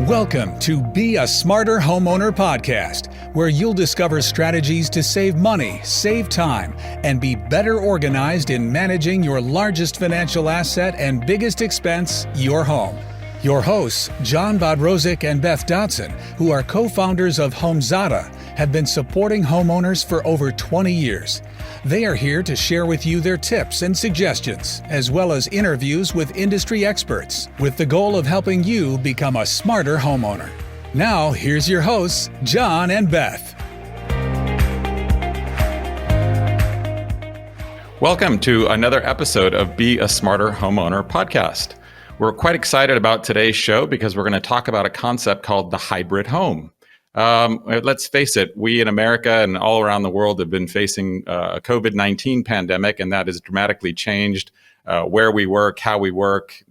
Welcome to Be a Smarter Homeowner podcast, where you'll discover strategies to save money, save time, and be better organized in managing your largest financial asset and biggest expense, your home. Your hosts, John Bodrozic and Beth Dotson, who are co-founders of HomeZada, have been supporting homeowners for over 20 years. They are here to share with you their tips and suggestions, as well as interviews with industry experts, with the goal of helping you become a smarter homeowner. Now, here's your hosts, John and Beth. Welcome to another episode of Be a Smarter Homeowner podcast. We're quite excited about today's show because we're going to talk about a concept called the hybrid home. Let's face it, we in America and all around the world have been facing a COVID-19 pandemic, and that has dramatically changed where we work, how we work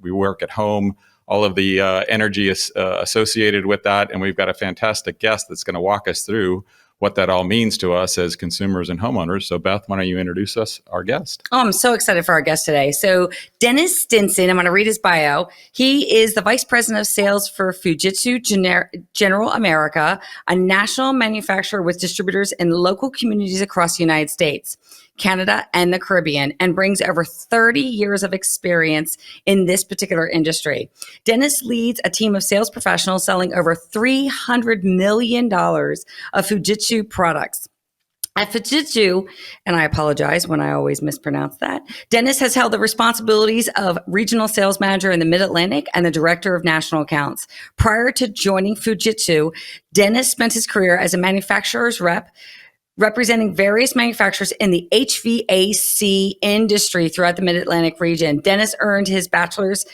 at home, all of the energy associated with that. And we've got a fantastic guest that's going to walk us through what that all means to us as consumers and homeowners. So Beth, why don't you introduce us, our guest? Oh, I'm so excited for our guest today. So Dennis Stinson, I'm going to read his bio. He is the Vice President of Sales for Fujitsu General America, a national manufacturer with distributors in local communities across the United States, Canada, and the Caribbean, and brings over 30 years of experience in this particular industry. Dennis leads a team of sales professionals selling over $300 million of Fujitsu products. At Fujitsu, and I apologize when I always mispronounce that, Dennis has held the responsibilities of regional sales manager in the Mid-Atlantic and the director of national accounts. Prior to joining Fujitsu, Dennis spent his career as a manufacturer's rep, representing various manufacturers in the HVAC industry throughout the Mid-Atlantic region. Dennis earned his bachelor's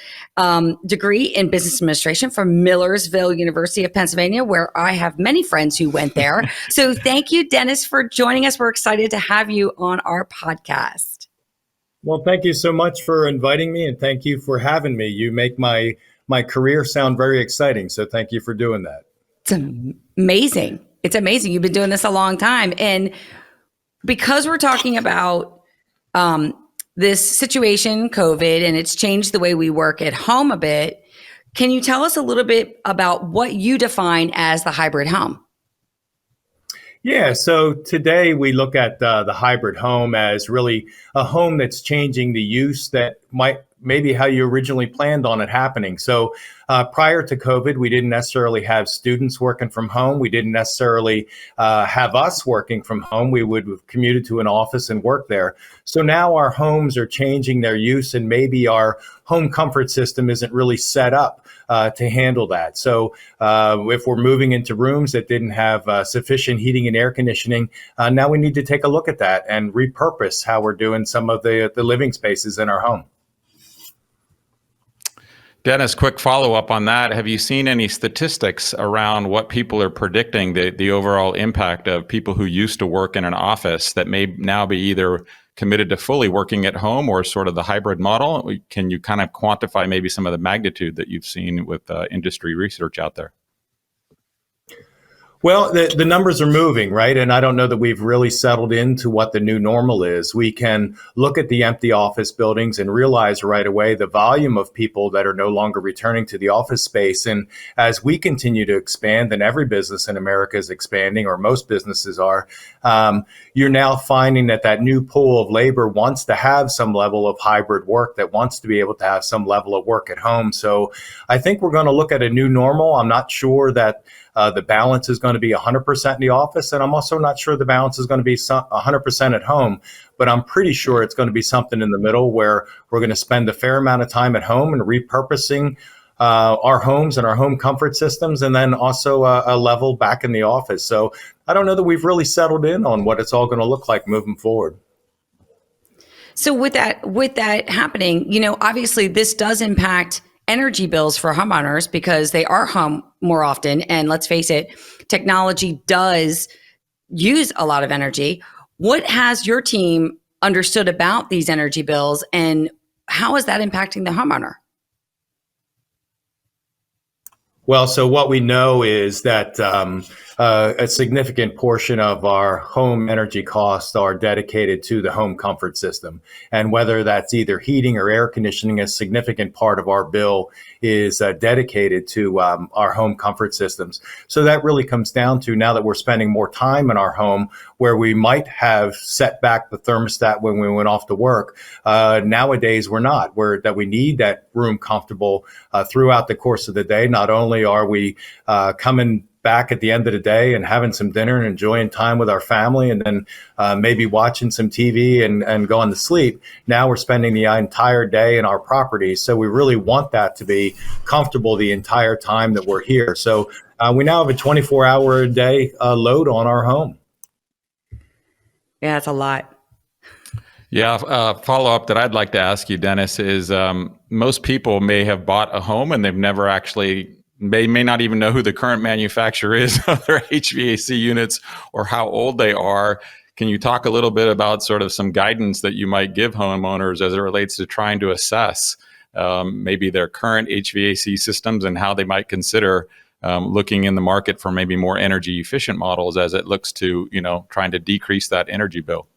degree in business administration from Millersville University of Pennsylvania, where I have many friends who went there. So thank you, Dennis, for joining us. We're excited to have you on our podcast. Well, thank you so much for inviting me, and thank you for having me. You make my career sound very exciting, so thank you for doing that. It's amazing. It's amazing. You've been doing this a long time. And because we're talking about this situation, COVID, and it's changed the way we work at home a bit, can you tell us a little bit about what you define as the hybrid home? Yeah, so today we look at the hybrid home as really a home that's changing the use that might maybe how you originally planned on it happening. So prior to COVID, we didn't necessarily have students working from home. We didn't necessarily have us working from home. We would have commuted to an office and work there. So now our homes are changing their use, and maybe our home comfort system isn't really set up to handle that. So if we're moving into rooms that didn't have sufficient heating and air conditioning, now we need to take a look at that and repurpose how we're doing some of the living spaces in our home. Dennis, quick follow-up on that. Have you seen any statistics around what people are predicting the overall impact of people who used to work in an office that may now be either committed to fully working at home or sort of the hybrid model? Can you kind of quantify maybe some of the magnitude that you've seen with industry research out there? Well, the numbers are moving, right? And I don't know that we've really settled into what the new normal is. We can look at the empty office buildings and realize right away the volume of people that are no longer returning to the office space. And as we continue to expand, and every business in America is expanding, or most businesses are, you're now finding that new pool of labor wants to have some level of hybrid work, that wants to be able to have some level of work at home. So I think we're going to look at a new normal. I'm not sure that the balance is going to be 100% in the office, and I'm also not sure the balance is going to be 100% at home, but I'm pretty sure it's going to be something in the middle where we're going to spend a fair amount of time at home and repurposing our homes and our home comfort systems, and then also a level back in the office. So I don't know that we've really settled in on what it's all going to look like moving forward. So with that happening, obviously this does impact energy bills for homeowners because they are home more often. And let's face it, technology does use a lot of energy. What has your team understood about these energy bills, and how is that impacting the homeowner? Well, so what we know is that a significant portion of our home energy costs are dedicated to the home comfort system. And whether that's either heating or air conditioning, a significant part of our bill is dedicated to our home comfort systems. So that really comes down to, now that we're spending more time in our home, where we might have set back the thermostat when we went off to work, nowadays we're not. That we need that room comfortable throughout the course of the day. Not only are we coming back at the end of the day and having some dinner and enjoying time with our family, and then maybe watching some TV and going to sleep. Now we're spending the entire day in our properties. So we really want that to be comfortable the entire time that we're here. So we now have a 24-hour a day load on our home. Yeah, it's a lot. Yeah, follow-up that I'd like to ask you, Dennis, is most people may have bought a home and they've never actually, they may not even know who the current manufacturer is of their HVAC units or how old they are. Can you talk a little bit about sort of some guidance that you might give homeowners as it relates to trying to assess maybe their current HVAC systems and how they might consider looking in the market for maybe more energy efficient models as it looks to, trying to decrease that energy bill?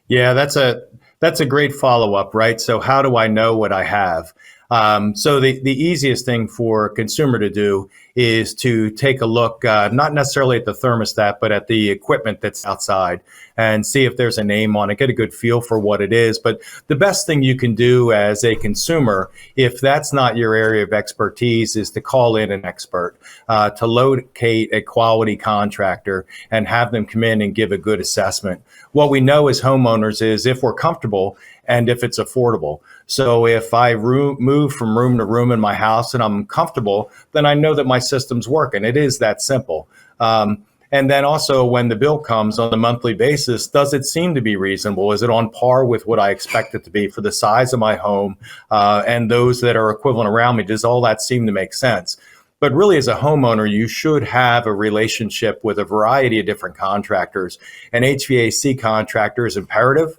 Yeah, that's a great follow-up, right? So how do I know what I have? So the easiest thing for a consumer to do is to take a look, not necessarily at the thermostat, but at the equipment that's outside and see if there's a name on it, get a good feel for what it is. But the best thing you can do as a consumer, if that's not your area of expertise, is to call in an expert, to locate a quality contractor and have them come in and give a good assessment. What we know as homeowners is if we're comfortable and if it's affordable. So if I move from room to room in my house and I'm comfortable, then I know that my system's working. It is that simple. And then also when the bill comes on a monthly basis, does it seem to be reasonable? Is it on par with what I expect it to be for the size of my home and those that are equivalent around me? Does all that seem to make sense? But really, as a homeowner, you should have a relationship with a variety of different contractors. An HVAC contractor is imperative.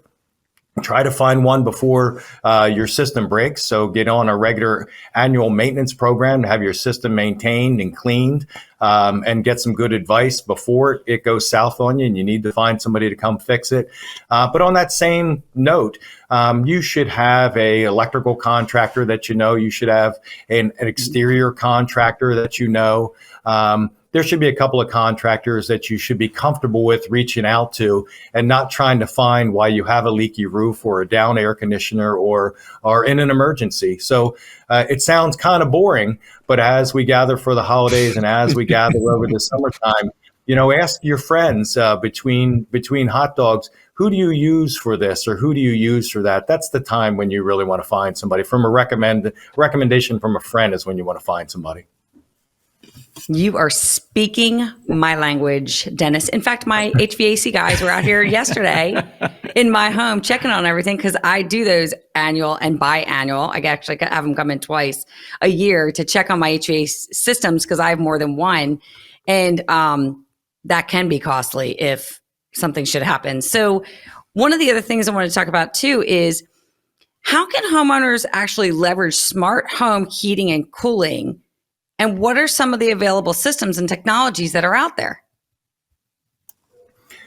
Try to find one before your system breaks. So get on a regular annual maintenance program to have your system maintained and cleaned, and get some good advice before it goes south on you and you need to find somebody to come fix it. But on that same note, you should have a electrical contractor that you know. You should have an exterior contractor that you know. There should be a couple of contractors that you should be comfortable with reaching out to and not trying to find why you have a leaky roof or a down air conditioner or are in an emergency. So it sounds kind of boring, but as we gather for the holidays and as we gather over the summertime, ask your friends between hot dogs, who do you use for this or who do you use for that? That's the time when you really want to find somebody. From a recommendation from a friend is when you want to find somebody. You are speaking my language, Dennis. In fact, my HVAC guys were out here yesterday in my home checking on everything because I do those annual and biannual. I actually have them come in twice a year to check on my HVAC systems because I have more than one. And that can be costly if something should happen. So one of the other things I want to talk about too is how can homeowners actually leverage smart home heating and cooling? And what are some of the available systems and technologies that are out there?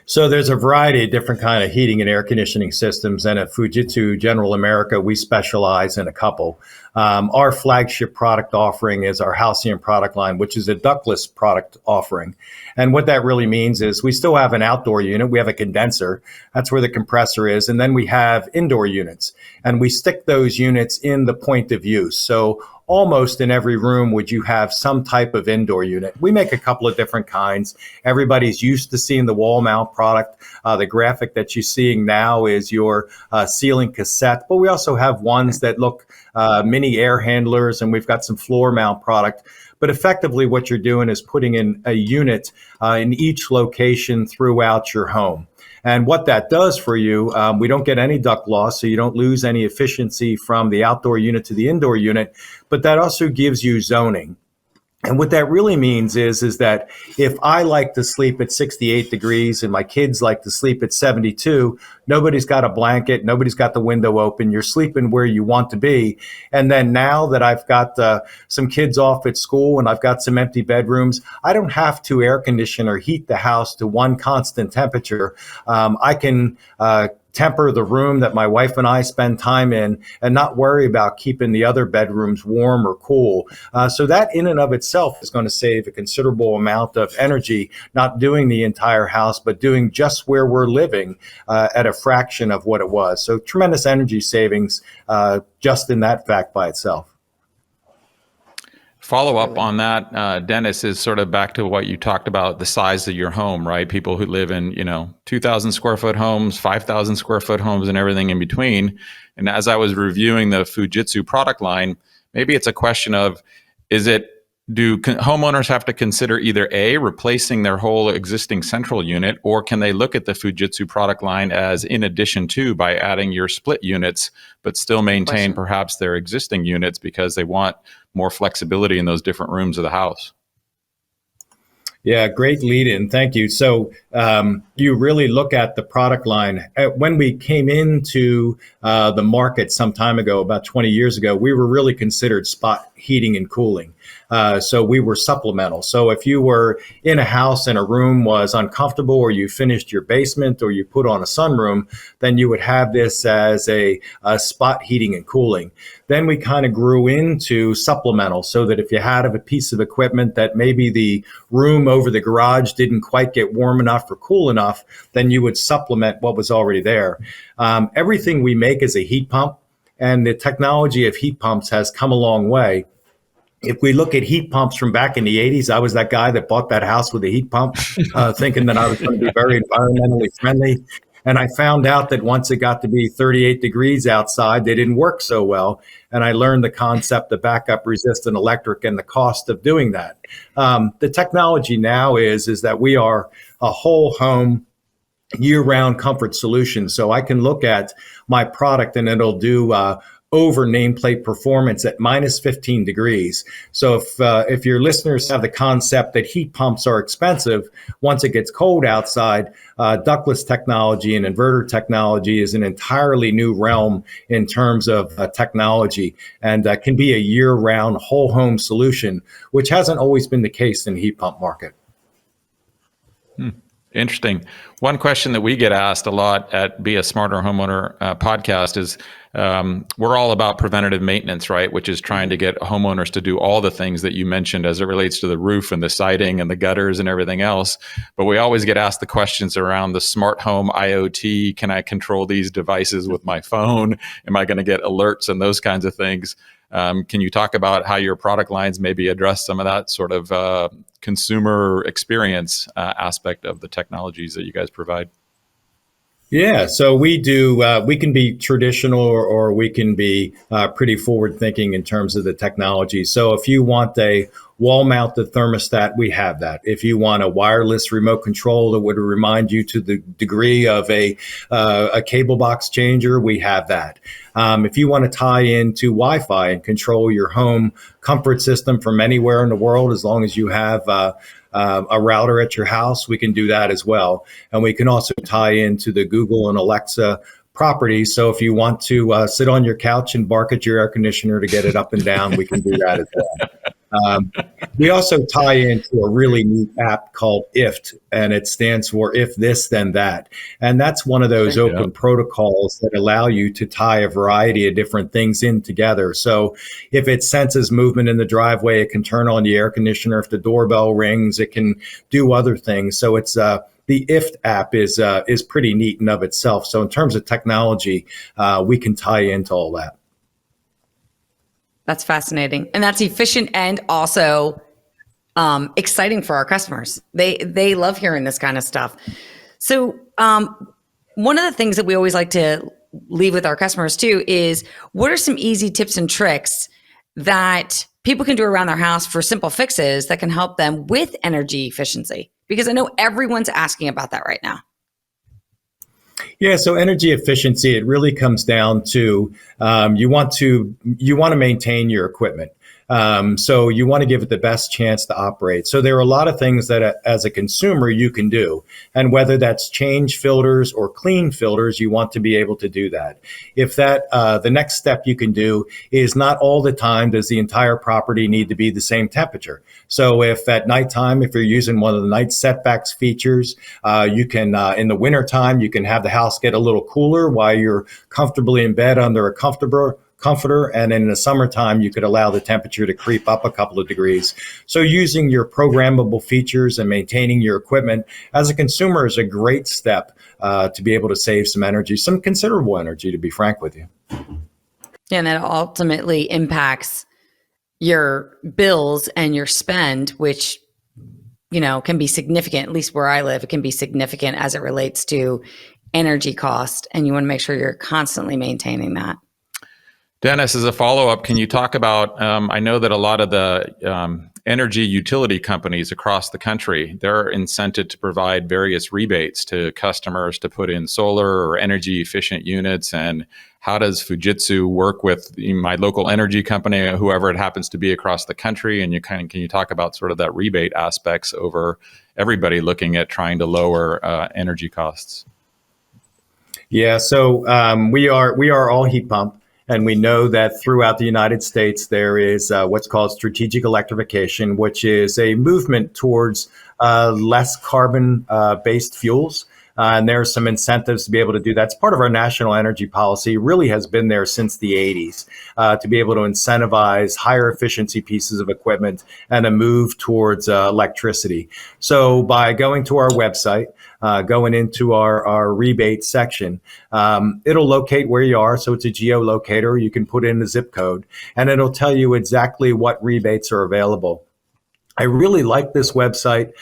So there's a variety of different kind of heating and air conditioning systems. And at Fujitsu General America, we specialize in a couple. Our flagship product offering is our Halcyon product line, which is a ductless product offering. And what that really means is we still have an outdoor unit. We have a condenser. That's where the compressor is. And then we have indoor units. And we stick those units in the point of use. So almost in every room would you have some type of indoor unit. We make a couple of different kinds. Everybody's used to seeing the wall mount product. The graphic that you're seeing now is your ceiling cassette, but we also have ones that look mini air handlers, and we've got some floor mount product. But effectively what you're doing is putting in a unit in each location throughout your home. And what that does for you, we don't get any duct loss, so you don't lose any efficiency from the outdoor unit to the indoor unit, but that also gives you zoning. And what that really means is that if I like to sleep at 68 degrees and my kids like to sleep at 72, nobody's got a blanket, nobody's got the window open, you're sleeping where you want to be. And then now that I've got some kids off at school and I've got some empty bedrooms, I don't have to air condition or heat the house to one constant temperature. I can temper the room that my wife and I spend time in and not worry about keeping the other bedrooms warm or cool. So that in and of itself is going to save a considerable amount of energy, not doing the entire house, but doing just where we're living at a fraction of what it was. So tremendous energy savings just in that fact by itself. Follow up on that, Dennis, is sort of back to what you talked about, the size of your home, right? People who live in, 2,000 square foot homes, 5,000 square foot homes, and everything in between. And as I was reviewing the Fujitsu product line, maybe it's a question of, do homeowners have to consider either A, replacing their whole existing central unit, or can they look at the Fujitsu product line as in addition to, by adding your split units, but still maintain perhaps their existing units because they want more flexibility in those different rooms of the house? Yeah, great lead in. Thank you. So you really look at the product line. When we came into the market some time ago, about 20 years ago, we were really considered spot heating and cooling. So we were supplemental. So if you were in a house and a room was uncomfortable, or you finished your basement, or you put on a sunroom, then you would have this as a spot heating and cooling. Then we kind of grew into supplemental, so that if you had a piece of equipment that maybe the room over the garage didn't quite get warm enough or cool enough, then you would supplement what was already there. Everything we make is a heat pump, and the technology of heat pumps has come a long way. If we look at heat pumps from back in the 80s, I was that guy that bought that house with a heat pump, thinking that I was going to be very environmentally friendly. And I found out that once it got to be 38 degrees outside, they didn't work so well. And I learned the concept of backup resistant electric and the cost of doing that. The technology now is that we are a whole home year-round comfort solution. So I can look at my product and it'll do over nameplate performance at minus 15 degrees. So if your listeners have the concept that heat pumps are expensive, once it gets cold outside, ductless technology and inverter technology is an entirely new realm in terms of technology, and can be a year-round whole home solution, which hasn't always been the case in the heat pump market. Interesting. One question that we get asked a lot at Be a Smarter Homeowner podcast is, we're all about preventative maintenance, right? Which is trying to get homeowners to do all the things that you mentioned as it relates to the roof and the siding and the gutters and everything else. But we always get asked the questions around the smart home IoT. Can I control these devices with my phone? Am I going to get alerts and those kinds of things? Can you talk about how your product lines maybe address some of that sort of consumer experience aspect of the technologies that you guys provide? Yeah, so we do. We can be traditional, or we can be pretty forward thinking in terms of the technology. So if you want a wall-mounted thermostat, we have that. If you want a wireless remote control that would remind you to the degree of a cable box changer, we have that. If you want to tie into Wi-Fi and control your home comfort system from anywhere in the world, as long as you have a router at your house, we can do that as well. And we can also tie into the Google and Alexa properties. So if you want to sit on your couch and bark at your air conditioner to get it up and down, we can do that as well. We also tie into a really neat app called IFT, and it stands for If This Then That. And that's one of those open protocols that allow you to tie a variety of different things in together. So if it senses movement in the driveway, it can turn on the air conditioner. If the doorbell rings, it can do other things. So it's the IFT app is pretty neat in of itself. So in terms of technology, we can tie into all that. That's fascinating. And that's efficient and also exciting for our customers. They love hearing this kind of stuff. So one of the things that we always like to leave with our customers too is, what are some easy tips and tricks that people can do around their house for simple fixes that can help them with energy efficiency? Because I know everyone's asking about that right now. Yeah, so energy efficiency, it really comes down to you want to maintain your equipment. So you want to give it the best chance to operate. So there are a lot of things that as a consumer you can do. And whether that's change filters or clean filters, you want to be able to do that. If the next step you can do is not all the time does the entire property need to be the same temperature. So if at nighttime, if you're using one of the night setbacks features, you can, in the wintertime, you can have the house get a little cooler while you're comfortably in bed under a comforter, and in the summertime you could allow the temperature to creep up a couple of degrees. So using your programmable features and maintaining your equipment as a consumer is a great step to be able to save some energy, some considerable energy, to be frank with you. And that ultimately impacts your bills and your spend, which can be significant. At least where I live, it can be significant as it relates to energy cost, and you want to make sure you're constantly maintaining that. Dennis, as a follow-up, can you talk about, I know that a lot of the energy utility companies across the country, they're incented to provide various rebates to customers to put in solar or energy efficient units. And how does Fujitsu work with my local energy company, whoever it happens to be across the country? And can you talk about sort of that rebate aspects over everybody looking at trying to lower energy costs? Yeah, so we are all heat pump. And we know that throughout the United States, there is what's called strategic electrification, which is a movement towards less carbon-based fuels. And there are some incentives to be able to do that. It's part of our national energy policy. It really has been there since the 80s to be able to incentivize higher efficiency pieces of equipment and a move towards electricity. So by going to our website, going into our rebate section, it'll locate where you are. So it's a geolocator. You can put in the zip code and it'll tell you exactly what rebates are available. I really like this website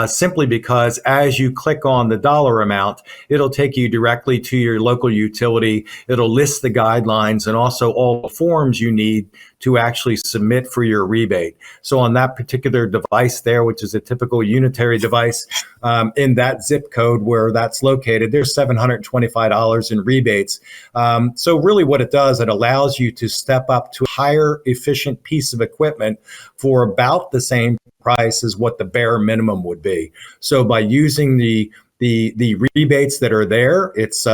simply because as you click on the dollar amount, it'll take you directly to your local utility. It'll list the guidelines and also all the forms you need to actually submit for your rebate. So on that particular device there, which is a typical unitary device, in that zip code where that's located, there's $725 in rebates. So really what it does, it allows you to step up to a higher efficient piece of equipment for about the same price as what the bare minimum would be. So by using the rebates that are there, it's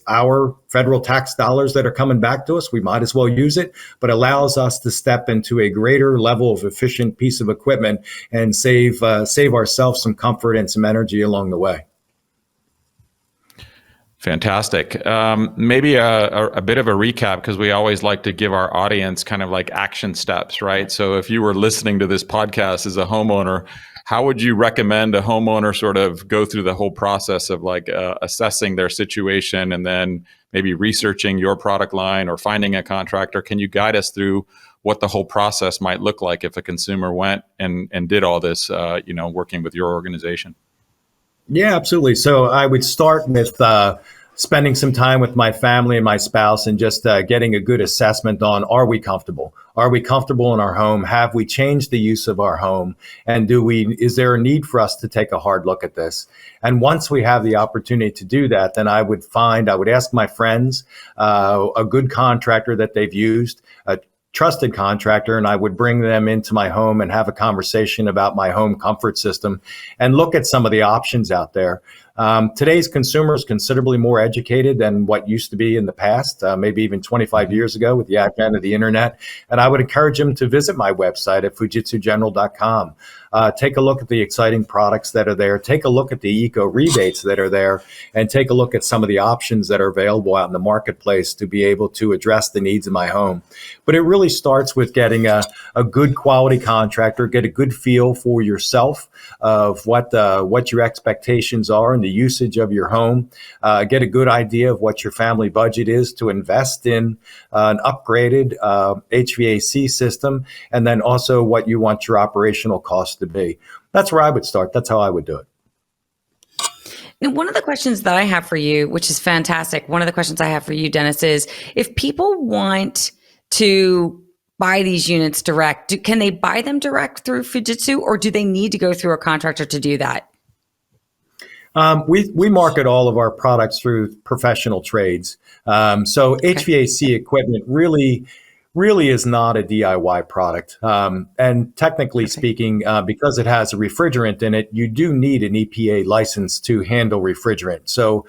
our federal tax dollars that are coming back to us. We might as well use it, but allows us to step into a greater level of efficient piece of equipment and save ourselves some comfort and some energy along the way. Fantastic. Maybe a bit of a recap, because we always like to give our audience kind of like action steps, right? So if you were listening to this podcast as a homeowner, how would you recommend a homeowner sort of go through the whole process of like assessing their situation and then maybe researching your product line or finding a contractor? Can you guide us through what the whole process might look like if a consumer went and did all this, working with your organization? Yeah, absolutely. So I would start with spending some time with my family and my spouse and just getting a good assessment on, are we comfortable? Are we comfortable in our home? Have we changed the use of our home? And is there a need for us to take a hard look at this? And once we have the opportunity to do that, then I would ask my friends, a good contractor that they've used, a trusted contractor, and I would bring them into my home and have a conversation about my home comfort system and look at some of the options out there. Today's consumer is considerably more educated than what used to be in the past, maybe even 25 years ago with the advent of the internet. And I would encourage them to visit my website at fujitsugeneral.com. Take a look at the exciting products that are there. Take a look at the eco rebates that are there, and take a look at some of the options that are available out in the marketplace to be able to address the needs of my home. But it really starts with getting a good quality contractor, get a good feel for yourself of what your expectations are and the usage of your home. Get a good idea of what your family budget is to invest in an upgraded HVAC system, and then also what you want your operational costs to be. That's where I would start. That's how I would do it. Now, one of the questions that I have for you, which is fantastic, one of the questions I have for you, Dennis, is if people want to buy these units direct, can they buy them direct through Fujitsu, or do they need to go through a contractor to do that? We market all of our products through professional trades. So HVAC equipment really really is not a DIY product. And technically speaking, because it has a refrigerant in it, you do need an EPA license to handle refrigerant. So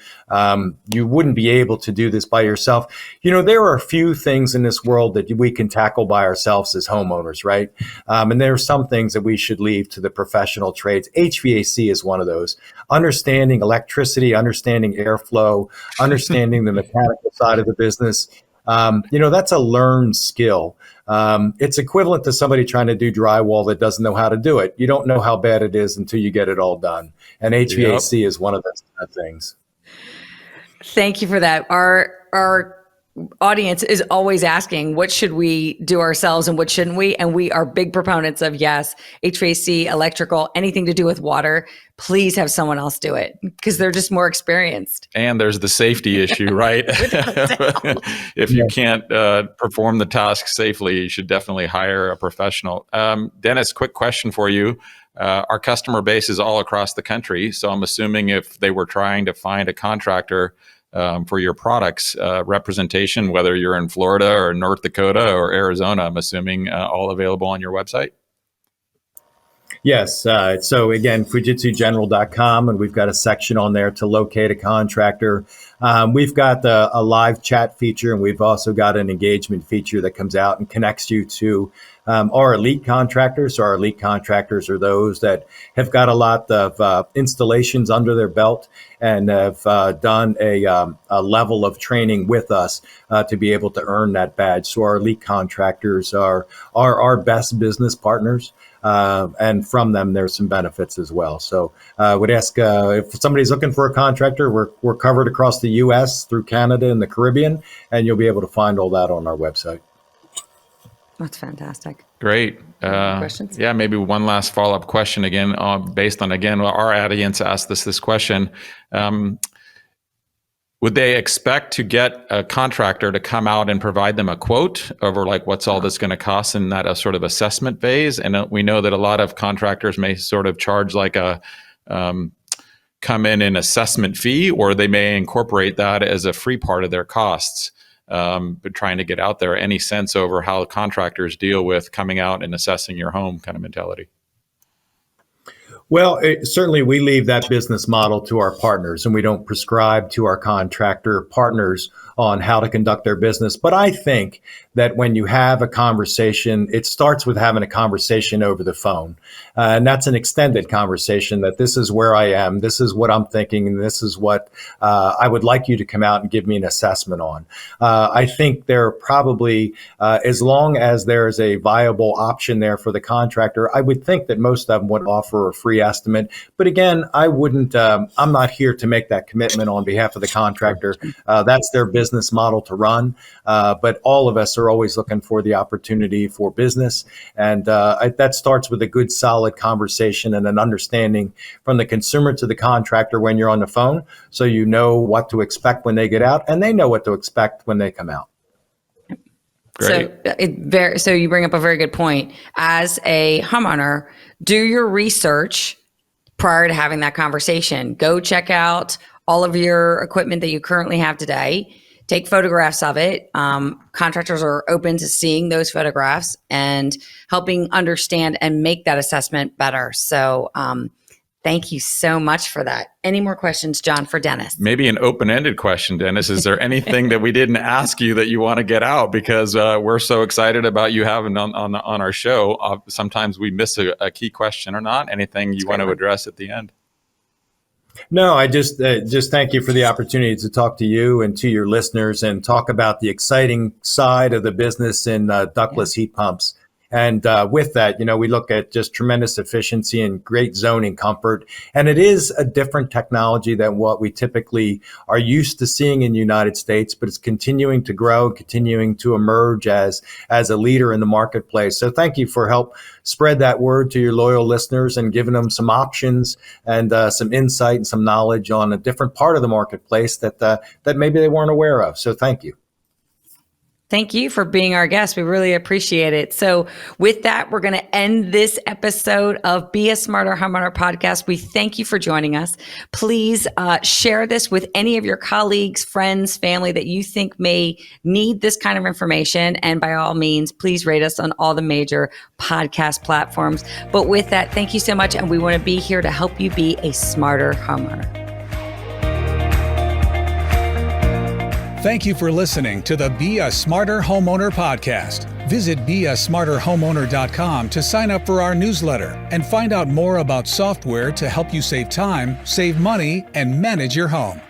you wouldn't be able to do this by yourself. There are a few things in this world that we can tackle by ourselves as homeowners, right? And there are some things that we should leave to the professional trades. HVAC is one of those. Understanding electricity, understanding airflow, understanding the mechanical side of the business. That's a learned skill. It's equivalent to somebody trying to do drywall that doesn't know how to do it. You don't know how bad it is until you get it all done. And HVAC is one of those things. Thank you for that. Our audience is always asking, what should we do ourselves and what shouldn't we? And we are big proponents of, yes, HVAC, electrical, anything to do with water. Please have someone else do it because they're just more experienced. And there's the safety issue, right? If you can't perform the task safely, you should definitely hire a professional. Dennis, quick question for you. Our customer base is all across the country. So I'm assuming if they were trying to find a contractor for your products, representation, whether you're in Florida or North Dakota or Arizona, I'm assuming all available on your website? Yes. So again, FujitsuGeneral.com, and we've got a section on there to locate a contractor. We've got a live chat feature, and we've also got an engagement feature that comes out and connects you to our elite contractors. So our elite contractors are those that have got a lot of installations under their belt and have done a level of training with us to be able to earn that badge. So our elite contractors are our best business partners. And from them, there's some benefits as well. So I would ask if somebody's looking for a contractor, we're covered across the U.S. through Canada and the Caribbean, and you'll be able to find all that on our website. That's fantastic. Great. Questions? Yeah, maybe one last follow-up question again, based on, again, our audience asked us this question. Would they expect to get a contractor to come out and provide them a quote over like what's all this going to cost in that sort of assessment phase? And we know that a lot of contractors may sort of charge like a come in an assessment fee, or they may incorporate that as a free part of their costs. But trying to get out there, any sense over how contractors deal with coming out and assessing your home kind of mentality? Well, certainly we leave that business model to our partners, and we don't prescribe to our contractor partners on how to conduct their business. But I think that when you have a conversation, it starts with having a conversation over the phone. And that's an extended conversation that this is where I am, this is what I'm thinking, and this is what I would like you to come out and give me an assessment on. I think there are probably, as long as there is a viable option there for the contractor, I would think that most of them would offer a free estimate. But again, I wouldn't, I'm not here to make that commitment on behalf of the contractor. That's their business model to run. But all of us are always looking for the opportunity for business. And that starts with a good, solid conversation and an understanding from the consumer to the contractor when you're on the phone. So you know what to expect when they get out, and they know what to expect when they come out. Great. So you bring up a very good point. As a homeowner, do your research prior to having that conversation. Go check out all of your equipment that you currently have today. Take photographs of it. Contractors are open to seeing those photographs and helping understand and make that assessment better. So thank you so much for that. Any more questions, John, for Dennis? Maybe an open-ended question, Dennis. Is there anything that we didn't ask you that you want to get out? Because we're so excited about you having on our show. Sometimes we miss a key question or not. Anything you want to address at the end? No, I just thank you for the opportunity to talk to you and to your listeners and talk about the exciting side of the business in ductless heat pumps. And with that, we look at just tremendous efficiency and great zoning comfort. And it is a different technology than what we typically are used to seeing in the United States, but it's continuing to grow, continuing to emerge as a leader in the marketplace. So thank you for help spread that word to your loyal listeners and giving them some options and some insight and some knowledge on a different part of the marketplace that maybe they weren't aware of. So thank you. Thank you for being our guest. We really appreciate it. So with that, we're going to end this episode of Be a Smarter Homeowner podcast. We thank you for joining us. Please share this with any of your colleagues, friends, family that you think may need this kind of information. And by all means, please rate us on all the major podcast platforms. But with that, thank you so much. And we want to be here to help you be a smarter homeowner. Thank you for listening to the Be a Smarter Homeowner podcast. Visit beasmarterhomeowner.com to sign up for our newsletter and find out more about software to help you save time, save money, and manage your home.